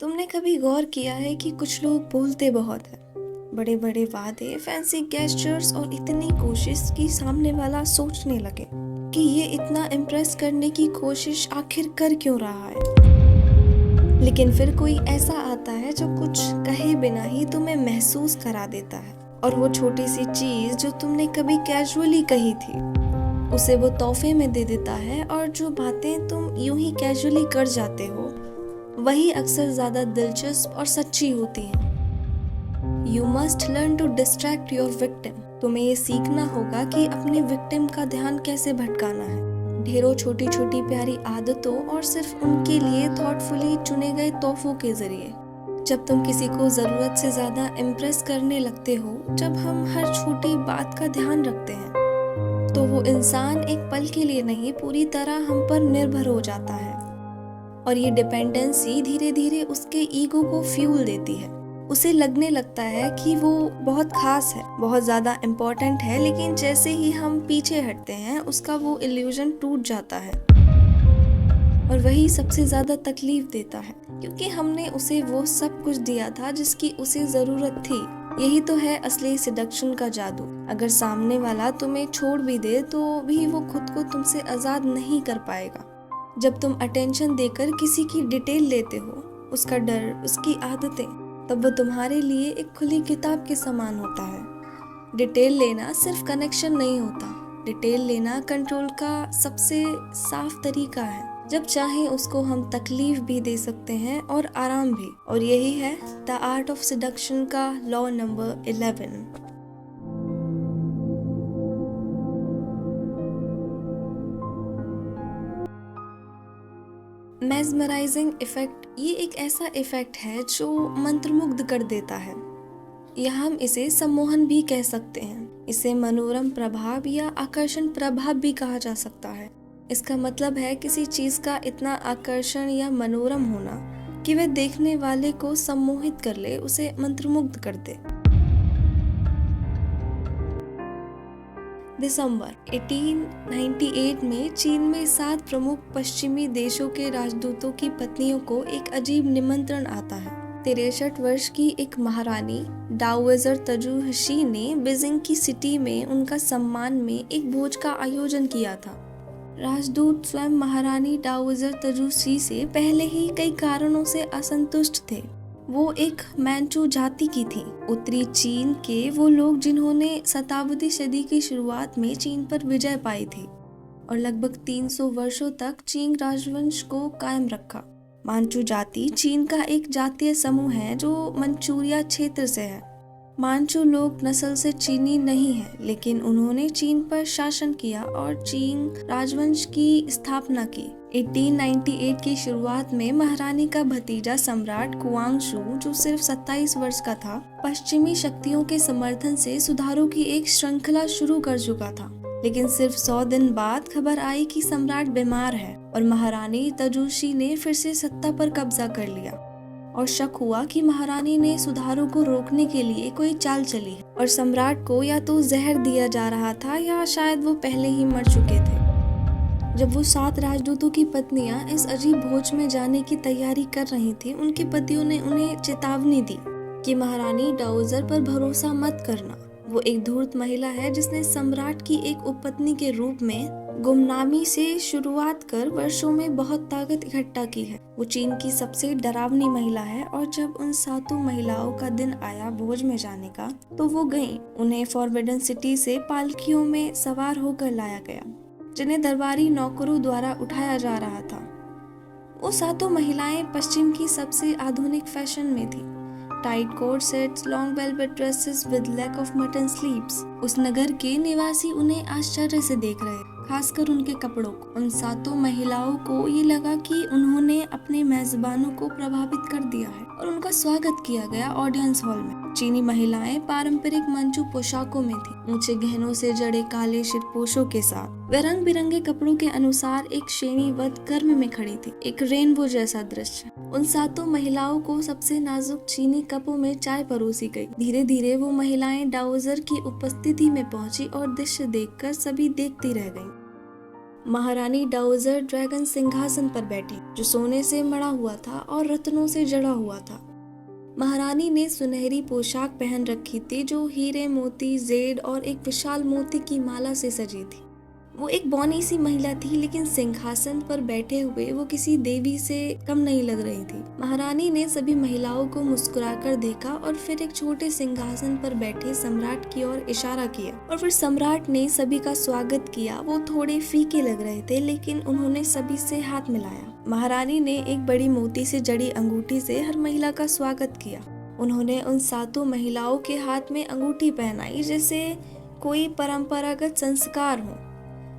तुमने कभी गौर किया है कि कुछ लोग बोलते बहुत हैं, बड़े बड़े वादे, फैंसी गेस्चर्स और इतनी कोशिश कि सामने वाला सोचने लगे कि ये इतना इम्प्रेस करने की कोशिश आखिर कर क्यों रहा है। लेकिन फिर कोई ऐसा आता है जो कुछ कहे बिना ही तुम्हें महसूस करा देता है, और वो छोटी सी चीज जो तुमने कभी कैजुअली कही थी उसे वो तोहफे में दे देता है, और जो बातें तुम यूं ही कैजुअली कर जाते हो वही अक्सर ज्यादा दिलचस्प और सच्ची होती हैं। You must learn to distract your victim. तुम्हें ये सीखना होगा कि अपने विक्टिम का ध्यान कैसे भटकाना है, ढेरों छोटी छोटी प्यारी आदतों और सिर्फ उनके लिए थॉटफुली चुने गए तोहफों के जरिए। जब तुम किसी को जरूरत से ज्यादा इम्प्रेस करने लगते हो, जब हम हर छोटी बात का ध्यान रखते हैं, तो वो इंसान एक पल के लिए नहीं पूरी तरह हम पर निर्भर हो जाता है। और ये डिपेंडेंसी धीरे धीरे उसके ईगो को फ्यूल देती है। उसे लगने लगता है कि वो बहुत खास है, बहुत ज्यादा इम्पोर्टेंट है, लेकिन जैसे ही हम पीछे हटते हैं उसका वो इल्यूजन टूट जाता है। और वही सबसे ज्यादा तकलीफ देता है, क्योंकि हमने उसे वो सब कुछ दिया था जिसकी उसे जरूरत थी। यही तो है असली सिडक्शन का जादू। अगर सामने वाला तुम्हें छोड़ भी दे तो भी वो खुद को तुमसे आजाद नहीं कर पाएगा। जब तुम अटेंशन देकर किसी की डिटेल लेते हो, उसका डर, उसकी आदतें, तब वो तुम्हारे लिए एक खुली किताब के समान होता है। डिटेल लेना सिर्फ कनेक्शन नहीं होता, डिटेल लेना कंट्रोल का सबसे साफ तरीका है। जब चाहे उसको हम तकलीफ भी दे सकते हैं और आराम भी। और यही है द आर्ट ऑफ सिडक्शन का लॉ नंबर 11। मेस्मराइजिंग इफेक्ट, ये एक ऐसा इफेक्ट है जो मंत्रमुग्ध कर देता है, या हम इसे सम्मोहन भी कह सकते हैं। इसे मनोरम प्रभाव या आकर्षण प्रभाव भी कहा जा सकता है। इसका मतलब है किसी चीज का इतना आकर्षण या मनोरम होना कि वह देखने वाले को सम्मोहित कर ले, उसे मंत्रमुग्ध कर दे। दिसंबर 1898 में चीन में 7 प्रमुख पश्चिमी देशों के राजदूतों की पत्नियों को एक अजीब निमंत्रण आता है। 63 वर्ष की एक महारानी डाओवेजर तजुहशी ने बीजिंग की सिटी में उनका सम्मान में एक भोज का आयोजन किया था। राजदूत स्वयं महारानी डाओवेजर तजुहशी से पहले ही कई कारणों से असंतुष्ट थे। वो एक मैंचू जाति की थी, उत्तरी चीन के वो लोग जिन्होंने 17वीं सदी की शुरुआत में चीन पर विजय पाई थी और लगभग 300 वर्षों तक चीन राजवंश को कायम रखा। मांचू जाति चीन का एक जातीय समूह है जो मंचूरिया क्षेत्र से है। मांचू लोग नस्ल से चीनी नहीं है, लेकिन उन्होंने चीन पर शासन किया और चीन राजवंश की स्थापना की। 1898 की शुरुआत में महारानी का भतीजा सम्राट कुआंगशु, जो सिर्फ 27 वर्ष का था, पश्चिमी शक्तियों के समर्थन से सुधारों की एक श्रृंखला शुरू कर चुका था। लेकिन सिर्फ 100 दिन बाद खबर आई कि सम्राट बीमार है और महारानी तजुशी ने फिर से सत्ता पर कब्जा कर लिया। और शक हुआ कि महारानी ने सुधारों को रोकने के लिए कोई चाल चली है और सम्राट को या तो जहर दिया जा रहा था या शायद वो पहले ही मर चुके थे। जब वो 7 राजदूतों की पत्नियां इस अजीब भोज में जाने की तैयारी कर रही थी, उनके पतियों ने उन्हें चेतावनी दी कि महारानी डाओवेजर पर भरोसा मत करना। वो एक धूर्त महिला है जिसने सम्राट की एक उपपत्नी के रूप में गुमनामी से शुरुआत कर वर्षों में बहुत ताकत इकट्ठा की है। वो चीन की सबसे डरावनी महिला है, और जब उन 7 महिलाओं का दिन आया भोज में जाने का, तो वो गईं। उन्हें फॉरबिडन सिटी से पालकियों में सवार होकर लाया गया, जिन्हें दरबारी नौकरों द्वारा उठाया जा रहा था। वो 7 महिलाएं पश्चिम की सबसे आधुनिक फैशन में थी। Tight coat sets, long velvet dresses with lack of mutton sleeves. उस नगर के निवासी उन्हें आश्चर्य से देख रहे, खासकर उनके कपड़ों को। उन 7 महिलाओं को ये लगा कि उन्होंने अपने मेजबानों को प्रभावित कर दिया है और उनका स्वागत किया गया ऑडियंस हॉल में। चीनी महिलाएं पारंपरिक मंचू पोशाकों में थी, ऊंचे गहनों से जड़े काले शिरपोशों के साथ। वे रंग बिरंगे कपड़ों के अनुसार एक श्रेणीबद्ध क्रम में खड़ी थी, एक रेनबो जैसा दृश्य। उन 7 महिलाओं को सबसे नाजुक चीनी कपों में चाय परोसी गई। धीरे धीरे वो महिलाएं डाओवेजर की उपस्थिति में पहुंची और दृश्य देखकर सभी देखती रह गईं। महारानी डाउजर ड्रैगन सिंहासन पर बैठी, जो सोने से मढ़ा हुआ था और रत्नों से जड़ा हुआ था। महारानी ने सुनहरी पोशाक पहन रखी थी, जो हीरे, मोती, जेड और एक विशाल मोती की माला से सजी थी। वो एक बौनी सी महिला थी, लेकिन सिंहासन पर बैठे हुए वो किसी देवी से कम नहीं लग रही थी। महारानी ने सभी महिलाओं को मुस्कुराकर देखा और फिर एक छोटे सिंहासन पर बैठे सम्राट की ओर इशारा किया, और फिर सम्राट ने सभी का स्वागत किया। वो थोड़े फीके लग रहे थे, लेकिन उन्होंने सभी से हाथ मिलाया। महारानी ने एक बड़ी मोती से जड़ी अंगूठी से हर महिला का स्वागत किया। उन्होंने उन 7 महिलाओं के हाथ में अंगूठी पहनाई, जैसे कोई परंपरागत संस्कार हो।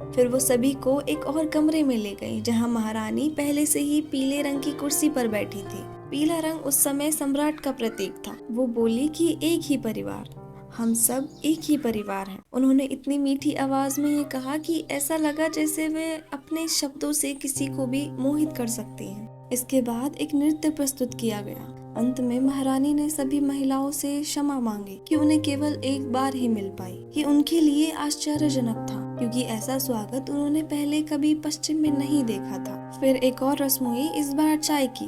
फिर वो सभी को एक और कमरे में ले गई, जहां महारानी पहले से ही पीले रंग की कुर्सी पर बैठी थी। पीला रंग उस समय सम्राट का प्रतीक था। वो बोली कि एक ही परिवार, हम सब एक ही परिवार हैं। उन्होंने इतनी मीठी आवाज में ये कहा कि ऐसा लगा जैसे वे अपने शब्दों से किसी को भी मोहित कर सकती हैं। इसके बाद एक नृत्य प्रस्तुत किया गया। अंत में महारानी ने सभी महिलाओं से क्षमा मांगी कि उन्हें केवल एक बार ही मिल पाई। ये उनके लिए आश्चर्यजनक था, क्योंकि ऐसा स्वागत उन्होंने पहले कभी पश्चिम में नहीं देखा था। फिर एक और रस्म हुई, इस बार चाय की।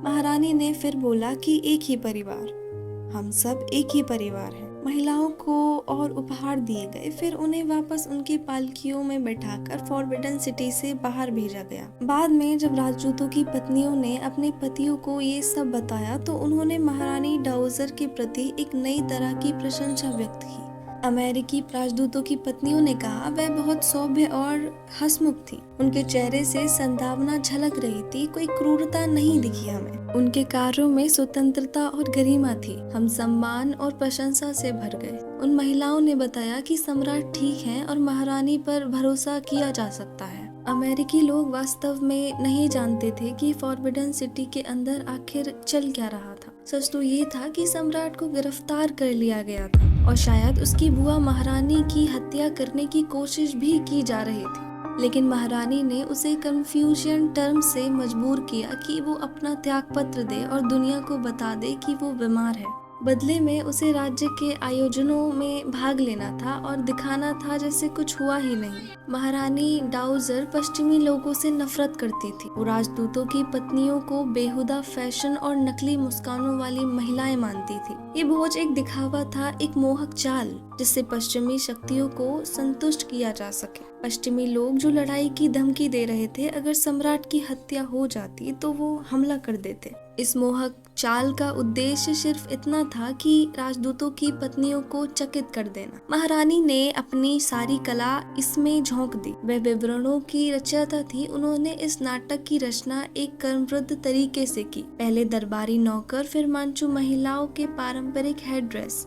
महारानी ने फिर बोला कि एक ही परिवार, हम सब एक ही परिवार हैं। महिलाओं को और उपहार दिए गए। फिर उन्हें वापस उनकी पालकियों में बैठाकर फॉरबिडन सिटी से बाहर भेजा गया। बाद में जब राजदूतों की पत्नियों ने अपने पतियों को ये सब बताया, तो उन्होंने महारानी डाउजर के प्रति एक नई तरह की प्रशंसा व्यक्त की। अमेरिकी राजदूतों की पत्नियों ने कहा वह बहुत सौम्य और हंसमुख थी। उनके चेहरे से संभावना झलक रही थी, कोई क्रूरता नहीं दिखी हमें। उनके कार्यों में स्वतंत्रता और गरिमा थी। हम सम्मान और प्रशंसा से भर गए। उन महिलाओं ने बताया कि सम्राट ठीक है और महारानी पर भरोसा किया जा सकता है। अमेरिकी लोग वास्तव में नहीं जानते थे कि फॉरबिडन सिटी के अंदर आखिर चल क्या रहा था। सच तो ये था कि सम्राट को गिरफ्तार कर लिया गया था और शायद उसकी बुआ महारानी की हत्या करने की कोशिश भी की जा रही थी। लेकिन महारानी ने उसे कन्फ्यूजन टर्म से मजबूर किया कि वो अपना त्यागपत्र दे और दुनिया को बता दे कि वो बीमार है। बदले में उसे राज्य के आयोजनों में भाग लेना था और दिखाना था जैसे कुछ हुआ ही नहीं। महारानी डाउजर पश्चिमी लोगों से नफरत करती थी। वो राजदूतों की पत्नियों को बेहुदा फैशन और नकली मुस्कानों वाली महिलाएं मानती थी। ये भोज एक दिखावा था, एक मोहक चाल, जिससे पश्चिमी शक्तियों को संतुष्ट किया जा सके। पश्चिमी लोग जो लड़ाई की धमकी दे रहे थे, अगर सम्राट की हत्या हो जाती तो वो हमला कर देते। इस मोहक चाल का उद्देश्य सिर्फ इतना था कि राजदूतों की पत्नियों को चकित कर देना। महारानी ने अपनी सारी कला इसमें झोंक दी। वह विवरणों की रचयिता थी। उन्होंने इस नाटक की रचना एक क्रमबद्ध तरीके से की। पहले दरबारी नौकर, फिर मंचू महिलाओं के पारंपरिक हेड ड्रेस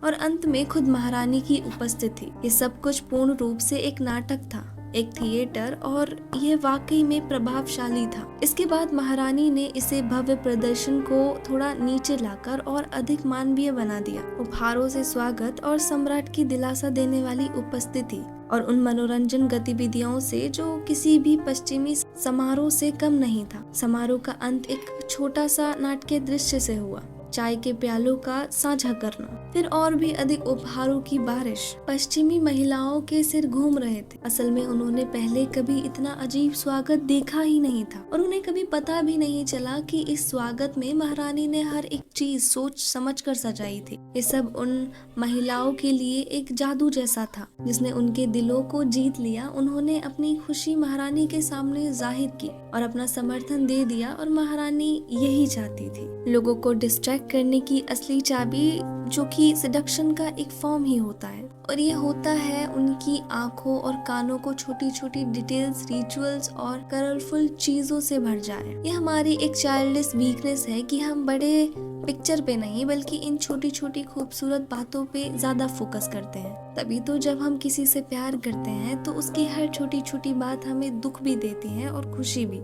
और अंत में खुद महारानी की उपस्थिति। ये सब कुछ पूर्ण रूप से एक नाटक था, एक थिएटर, और यह वाकई में प्रभावशाली था। इसके बाद महारानी ने इसे भव्य प्रदर्शन को थोड़ा नीचे लाकर और अधिक मानवीय बना दिया। उपहारों से स्वागत और सम्राट की दिलासा देने वाली उपस्थिति और उन मनोरंजन गतिविधियों से जो किसी भी पश्चिमी समारोह से कम नहीं था। समारोह का अंत एक छोटा सा नाट्य दृश्य से हुआ। चाय के प्यालों का साझा करना, फिर और भी अधिक उपहारों की बारिश। पश्चिमी महिलाओं के सिर घूम रहे थे। असल में उन्होंने पहले कभी इतना अजीब स्वागत देखा ही नहीं था और उन्हें कभी पता भी नहीं चला कि इस स्वागत में महारानी ने हर एक चीज सोच समझ कर सजाई थी। ये सब उन महिलाओं के लिए एक जादू जैसा था, जिसने उनके दिलों को जीत लिया। उन्होंने अपनी खुशी महारानी के सामने जाहिर की और अपना समर्थन दे दिया, और महारानी यही चाहती थी, लोगों को डिस्ट्रैक्ट करने की असली चाबी, जो कि सिडक्शन का एक फॉर्म ही होता है। और ये होता है उनकी आंखों और कानों को छोटी छोटी डिटेल्स, रिचुअल्स और कलरफुल चीजों से भर जाए। ये हमारी एक चाइल्डिश वीकनेस है कि हम बड़े पिक्चर पे नहीं, बल्कि इन छोटी छोटी खूबसूरत बातों पे ज्यादा फोकस करते हैं। तभी तो जब हम किसी से प्यार करते हैं तो उसकी हर छोटी छोटी बात हमें दुख भी देती है और खुशी भी।